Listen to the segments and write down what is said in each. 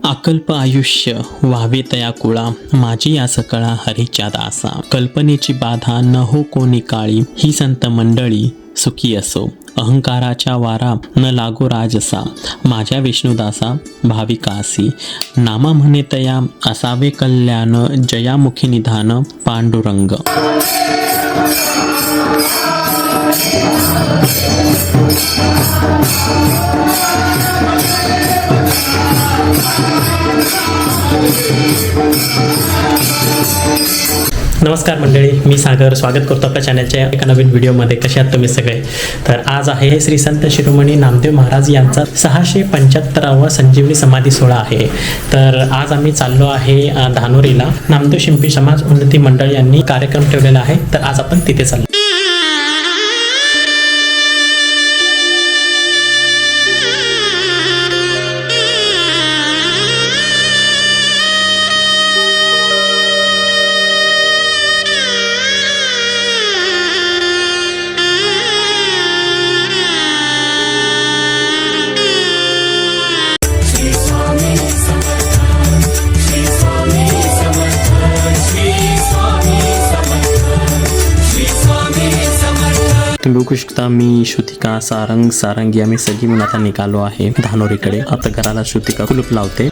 अकल्प आयुष्य व्हावे तया कुळा, माझी या सकळा हरीच्या दासा. कल्पनेची बाधा न हो कोणी काळी, ही संत मंडळी सुखी असो. अहंकाराच्या वारा न लागो राजसा, माझ्या विष्णुदासा भाविकासी. नामा म्हणे तया असावे कल्याण, जयामुखी निधान पांडुरंग. नमस्कार मंडळी, मी सागर स्वागत करतो आपल्या चॅनलच्या एका नवीन व्हिडिओमध्ये. कसे आहात तुम्ही सगळे? तर आज आहे श्री संत शिरोमणी नामदेव महाराज यांचा 675वा संजीवनी समाधी सोहळा आहे. तर आज आम्ही चाललो आहे धानोरीला. नामदेव शिंपी समाज उन्नती मंडळ यांनी कार्यक्रम ठेवलेला आहे, तर आज आपण तिथे चाललो. तुम्ही बघू शकता, मी श्रुतिका सारंगी आम्ही सगळी म्हणून आता निघालो आहे धानोरीकडे. आता घराला श्रुतिका कुलूप लावते.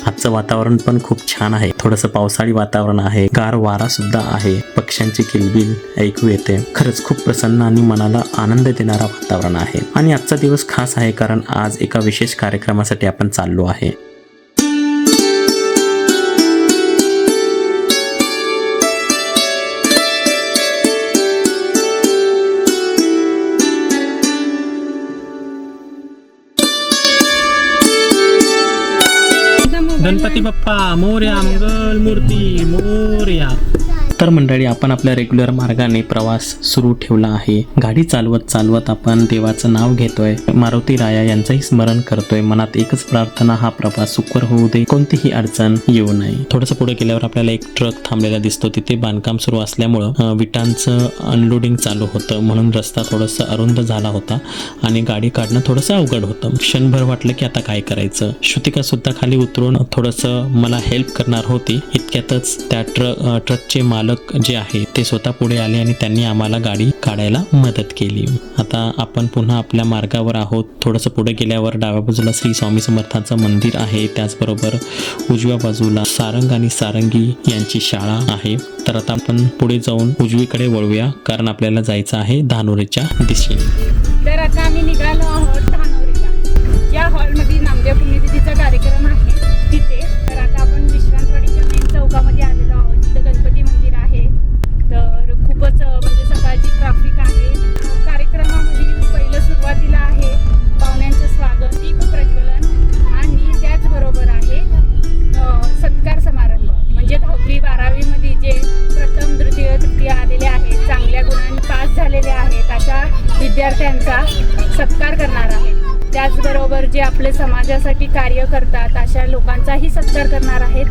आजचं वातावरण पण खूप छान आहे. थोडंसं पावसाळी वातावरण आहे, गार वारा सुद्धा आहे, पक्ष्यांची किलबिल ऐकू येते. खरंच खूप प्रसन्न आणि मनाला आनंद देणारा वातावरण आहे. आणि आजचा दिवस खास आहे कारण आज एका विशेष कार्यक्रमासाठी आपण चाललो आहे. गणपती बाप्पा मोरया, मंगल मूर्ती मोरया. तर मंडळी, आपण आपल्या रेग्युलर मार्गाने प्रवास सुरू ठेवला आहे. गाडी चालवत आपण देवाचं नाव घेतोय, मारुती राया यांचंही स्मरण करतोय. मनात एकच प्रार्थना, हा प्रवास सुकर होऊ दे, कोणतीही अडचण येऊ नये. थोडंसं पुढे गेल्यावर आपल्याला एक ट्रक थांबलेला दिसतो. तिथे बांधकाम सुरू असल्यामुळं विटांचं अनलोडिंग चालू होतं, म्हणून रस्ता थोडंसं अरुंद झाला होता आणि गाडी काढणं थोडंसं अवघड होतं. क्षणभर वाटलं की आता काय करायचं. श्रुतिका सुद्धा खाली उतरून थोडंसं मला हेल्प करणार होती. इतक्यातच त्या ट्रकचे मालक जे आहे ते स्वतः पुढे आले आणि त्यांनी आम्हाला गाडी काढायला मदत केली. आता आपण पुन्हा आपल्या मार्गावर आहोत. थोडंसं पुढे गेल्यावर डाव्या बाजूला श्री स्वामी समर्थांचं मंदिर आहे, त्याचबरोबर उजव्या बाजूला सारंग आणि सारंगी यांची शाळा आहे. तर आता आपण पुढे जाऊन उजवीकडे वळूया, कारण आपल्याला जायचं आहे धानोरीच्या दिशेने. तर आता आम्ही निघालो आहोत धानोरीला. या हॉलमध्ये नामदेव पुण्यतिथीचा कार्यक्रम आहे तिथे. तर आता आपण विश्रांतवाडीच्या मेन चौकामध्ये आलेलो आहोत, जिथं गणपती मंदिर आहे. तर खूपच म्हणजे सकाळची ट्रॅफिक आहे. कार्यक्रमामध्ये पहिलं सुरुवातीला आहे पाहुण्यांचं स्वागत, दीप प्रज्वलन आणि त्याचबरोबर आहे सत्कार समारंभ. म्हणजे 10वी 12वी मध्ये जे प्रथम द्वितीय तृतीय आलेले आहेत, चांगल्या गुणांनी पास झालेले आहेत, अशा विद्यार्थ्यांचा सत्कार करणार आहे. त्याचबरोबर जे आपले समाजासाठी कार्य करतात अशा लोकांचाही सत्कार करणार आहेत,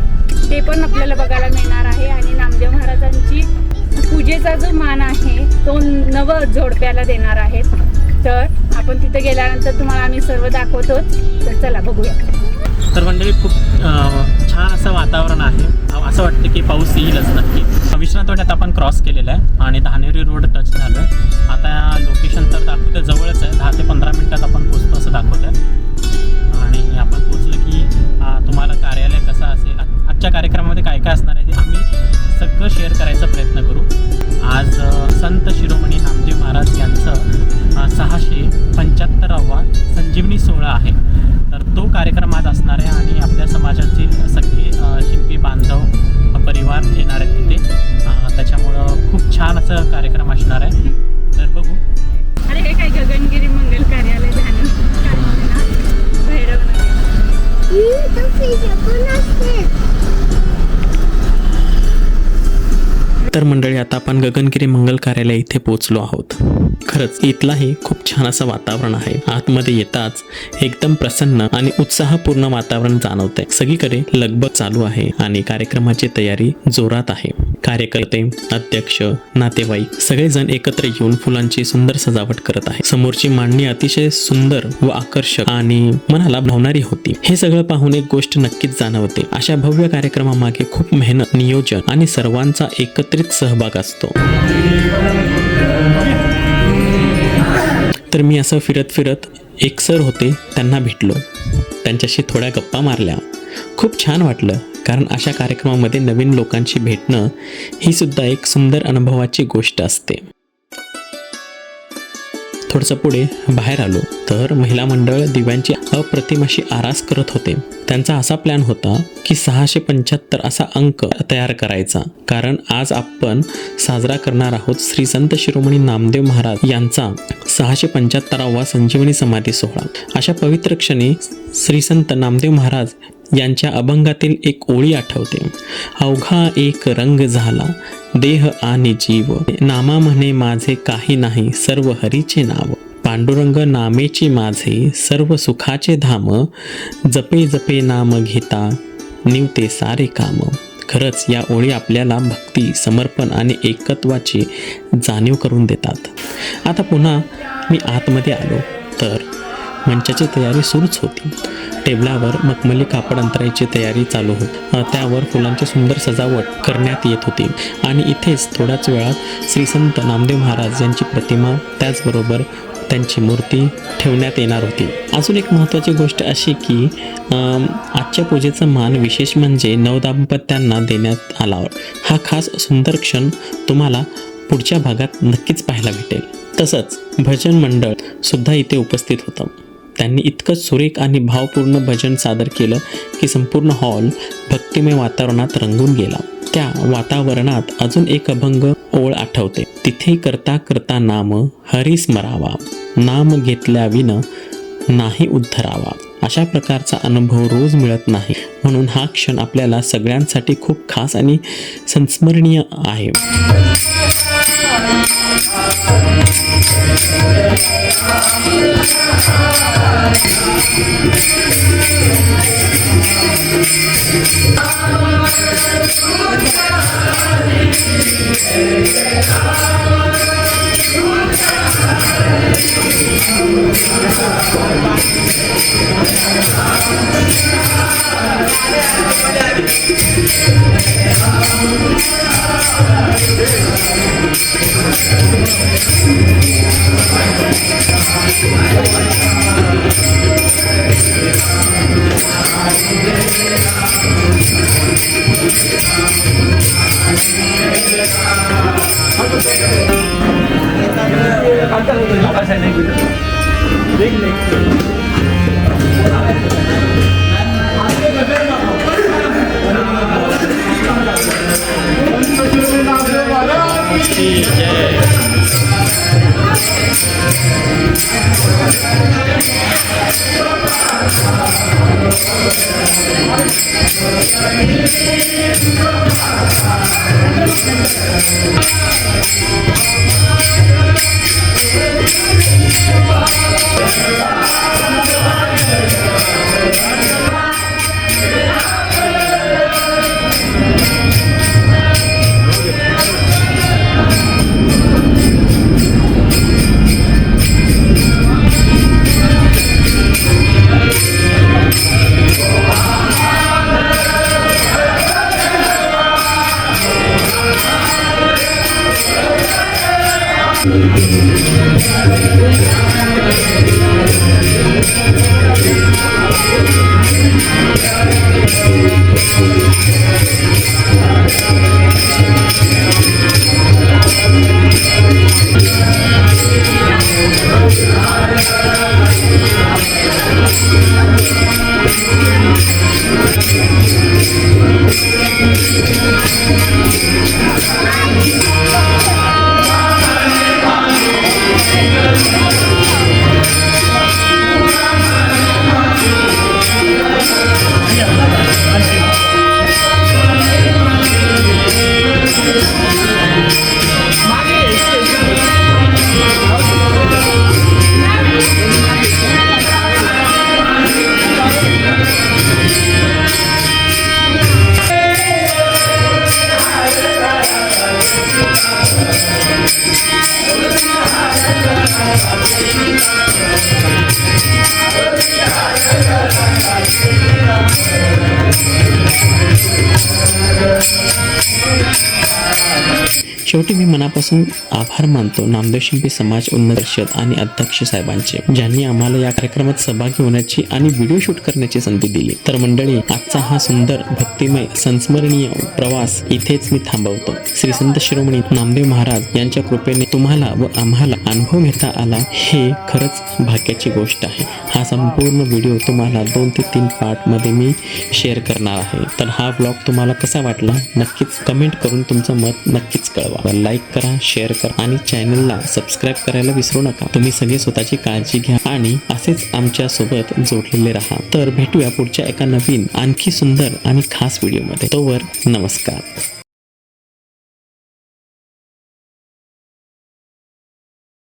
ते पण आपल्याला बघायला मिळणार आहे. आणि नामदेव महाराजांची पूजेचा जो मान आहे तो नव जोडप्याला देणार आहेत. तर आपण तिथे गेल्यानंतर तुम्हाला आम्ही सर्व दाखवतोच. तर चला बघूया. तर मंडळी, खूप छान असं वातावरण आहे. असं वाटतं की पाऊस येईलच नक्की. विश्रांतवाड्यात आपण क्रॉस केलेला आहे आणि धानेरी रोड टच झालं. आता लोकेशन तर दाखवतं जवळच आहे, 10 ते 15 मिनिटात आपण पोचतो असं दाखवत आहे. आणि आपण पोचलं की तुम्हाला कार्यालय कसं असेल, आजच्या कार्यक्रमामध्ये काय काय असणार आहे ते आम्ही सगळं शेअर करायचा प्रयत्न करू. आज संत शिरोमणी नामदेव महाराज यांचं 675वा संजीवनी सोहळा आहे. तर तो कार्यक्रम आज असणार आहे आणि आपल्या समाजातील सगळे शिंपी बांधव परिवार येणार आहेत तिथे. त्याच्यामुळं खूप छान असं कार्यक्रम असणार आहे. तर बघू. अरे हे काय गगनगिरी मंगल कार्यालय तर मंडळी, आता आपण गगनगिरी मंगल कार्यालय इथे पोहोचलो आहोत. खरंच इथलाही खूप छान असं वातावरण आहे. आतमध्ये येताच एकदम प्रसन्न आणि उत्साहपूर्ण वातावरण जाणवतंय. सगळीकडे लगबग चालू आहे आणि कार्यक्रमाची तयारी जोरात आहे. कार्यकर्ते, अध्यक्ष, नातेवाईक सगळेजण एकत्र येऊन फुलांची सुंदर सजावट करत आहे. समोरची मांडणी अतिशय सुंदर व आकर्षक आणि मनाला भावणारी होती. हे सगळं पाहून एक गोष्ट नक्कीच जाणवते, अशा भव्य कार्यक्रमामागे खूप मेहनत, नियोजन आणि सर्वांचा एकत्रित सहभाग असतो. तर मी असं फिरत फिरत एक सर होते, त्यांना भेटलो. त्यांच्याशी थोड्या गप्पा मारल्या. खूप छान वाटलं, कारण अशा कार्यक्रमामध्ये नवीन लोकांशी भेटणं ही सुद्धा एक सुंदर अनुभवाची गोष्ट असते. थोडंसं पुढे बाहेर आलो तर महिला मंडळ दिव्यांची अप्रतिम अशी आरास करत होते. त्यांचा असा प्लॅन होता की 675 असा अंक तयार करायचा, कारण आज आपण साजरा करणार आहोत श्री संत शिरोमणी नामदेव महाराज यांचा 675वा संजीवनी समाधी सोहळा. अशा पवित्र क्षणी श्री संत नामदेव महाराज यांच्या अभंगातील एक ओळी आठवते. अवघा एक रंग झाला देह आणि जीव, नामा म्हणे माझे काही नाही सर्व हरीचे नाव. पांडुरंग नामेची माझे सर्व सुखाचे धाम, जपे जपे नाम घेता निवते सारे काम. खरंच या ओळी आपल्याला भक्ती, समर्पण आणि एकत्वाची जाणीव करून देतात. आता पुन्हा मी आतमध्ये आलो तर मंचाची तयारी सुरूच होती. टेबलावर मखमली कापड अंतरायची तयारी चालू होती. त्यावर फुलांची सुंदर सजावट करण्यात येत होती आणि इथेच थोड्याच वेळात श्री संत नामदेव महाराज यांची प्रतिमा, त्याचबरोबर त्यांची मूर्ती ठेवण्यात येणार होती. अजून एक महत्त्वाची गोष्ट अशी की आजच्या पूजेचा मान विशेष म्हणजे नवदाम्पत्यांना देण्यात आला. हा खास सुंदर क्षण तुम्हाला पुढच्या भागात नक्कीच पाहायला भेटेल. तसंच भजन मंडळ सुद्धा इथे उपस्थित होतं. त्यांनी इतकं सुरेख आणि भावपूर्ण भजन सादर केलं की संपूर्ण हॉल भक्तिमय वातावरणात रंगून गेला. त्या वातावरणात अजून एक अभंग ओळ आठवते. तिथे करता करता नाम हरी स्मरावा, नाम घेतल्या विन नाही उद्धरावा. अशा प्रकारचा अनुभव रोज मिळत नाही, म्हणून हा क्षण आपल्याला सगळ्यांसाठी खूप खास आणि संस्मरणीय आहे. शेवटी मी मनापासून आभार मानतो नामदेव शिंपी समाज उन्नत परिषद आणि अध्यक्ष साहेबांचे, ज्यांनी आम्हाला या कार्यक्रमात सहभागी होण्याची आणि व्हिडिओ शूट करण्याची संधी दिली. तर मंडळी, आजचा हा सुंदर भक्तिमय संस्मरणीय प्रवास इथेच मी थांबवतो. श्री संत शिरोमणी नामदेव महाराज यांच्या कृपेने तुम्हाला व आम्हाला अनुभव घेता आला, हे खरंच भाग्याची गोष्ट आहे. हा संपूर्ण व्हिडिओ तुम्हाला 2 ते 3 पार्टमध्ये मी शेअर करणार आहे. तर हा व्लॉग तुम्हाला कसा वाटला नक्कीच कमेंट करून तुमचं मत नक्कीच कळवा. लाईक करा, शेअर करा आणि चॅनलला सबस्क्राईब करायला विसरू नका. तुम्ही सगळे स्वतःची काळजी घ्या आणि असेच आमच्या सोबत जोडलेले राहा. तर भेटूया पुढच्या एका नवीन आणखी सुंदर आणि खास व्हिडिओमध्ये. तोवर नमस्कार.